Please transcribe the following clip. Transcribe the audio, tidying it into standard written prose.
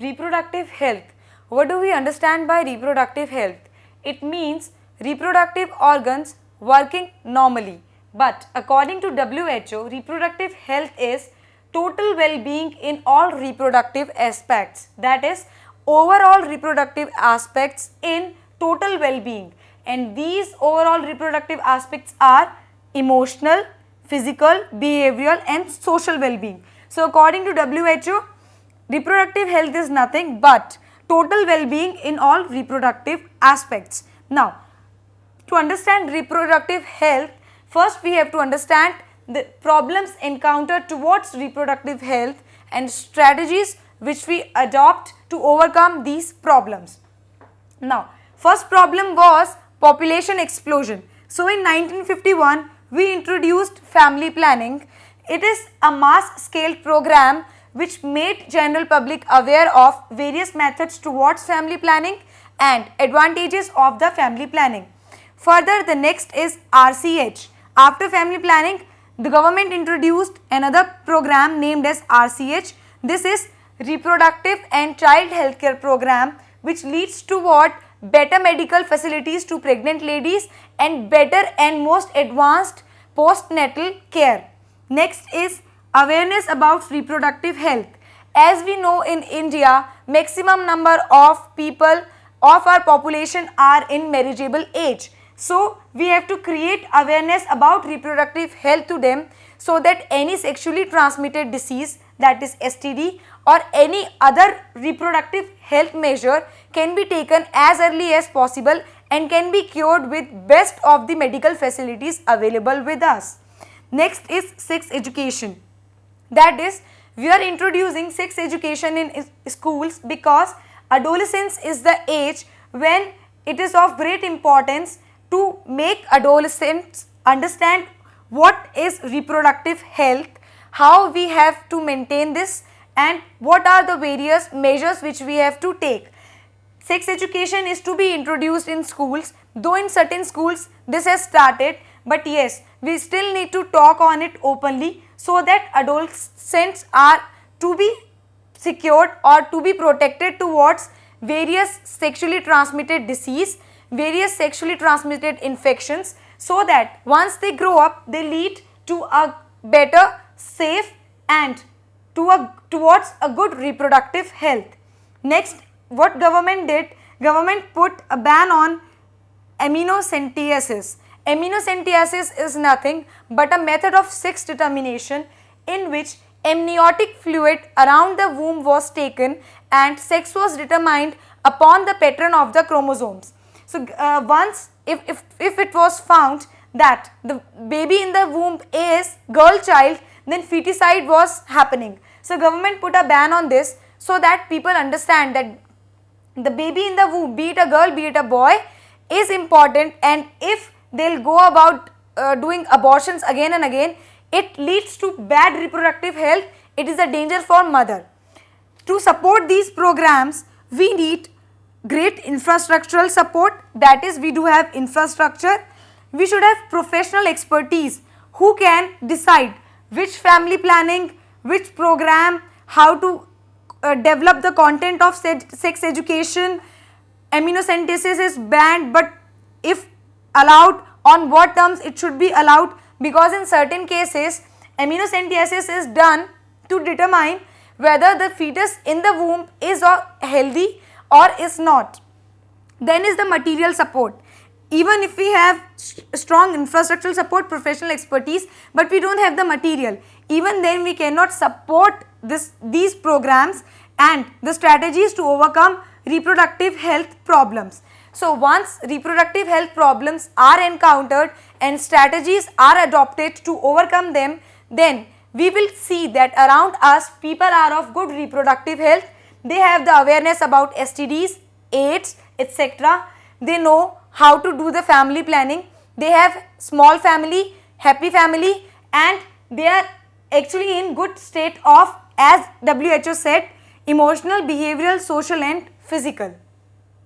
Reproductive health. What do we understand by reproductive health? It means reproductive organs working normally. But according to WHO, reproductive health is total well-being in all reproductive aspects. That is, overall reproductive aspects in total well-being. And these overall reproductive aspects are emotional, physical, behavioral and social well-being. So according to WHO, reproductive health is nothing but total well-being in all reproductive aspects. Now, to understand reproductive health, first we have to understand the problems encountered towards reproductive health and strategies which we adopt to overcome these problems. Now, first problem was population explosion. So in 1951, we introduced family planning. It is a mass scale program which made general public aware of various methods towards family planning and advantages of the family planning. Further, the next is RCH. After family planning, the government introduced another program named as RCH. This is Reproductive and Child Healthcare Program, which leads toward better medical facilities to pregnant ladies and better and most advanced postnatal care. Next is awareness about reproductive health. As we know, in India, maximum number of people of our population are in marriageable age. So we have to create awareness about reproductive health to them, so that any sexually transmitted disease, that is STD, or any other reproductive health measure can be taken as early as possible and can be cured with best of the medical facilities available with us. Next is sex education. That is, we are introducing sex education in schools because adolescence is the age when it is of great importance to make adolescents understand what is reproductive health, how we have to maintain this, and what are the various measures which we have to take. Sex education is to be introduced in schools, though in certain schools this has started, but yes, we still need to talk on it openly so that adolescents are to be secured or to be protected towards various sexually transmitted disease, various sexually transmitted infections, so that once they grow up, they lead to a better, safe and towards a good reproductive health. Next, what government did? Government put a ban on amniocentesis. Amniocentesis is nothing but a method of sex determination in which amniotic fluid around the womb was taken and sex was determined upon the pattern of the chromosomes. So once if it was found that the baby in the womb is girl child, then feticide was happening. So government put a ban on this so that people understand that the baby in the womb, be it a girl, be it a boy, is important, and if they'll go about doing abortions again and again, it leads to bad reproductive health. It is a danger for mother. To support these programs, we need great infrastructural support. That is, we do have infrastructure. We should have professional expertise who can decide which family planning, which program, how to develop the content of sex education. Amniocentesis is banned, but if allowed, on what terms it should be allowed, because in certain cases amniocentesis is done to determine whether the fetus in the womb is healthy or is not. Then is the material support. Even if we have strong infrastructural support, professional expertise, but we don't have the material, even then we cannot support these programs and the strategies to overcome reproductive health problems. So once reproductive health problems are encountered and strategies are adopted to overcome them, then we will see that around us people are of good reproductive health. They have the awareness about STDs, AIDS, etc. They know how to do the family planning. They have small family, happy family, and they are actually in good state of, as WHO said, emotional, behavioral, social and physical.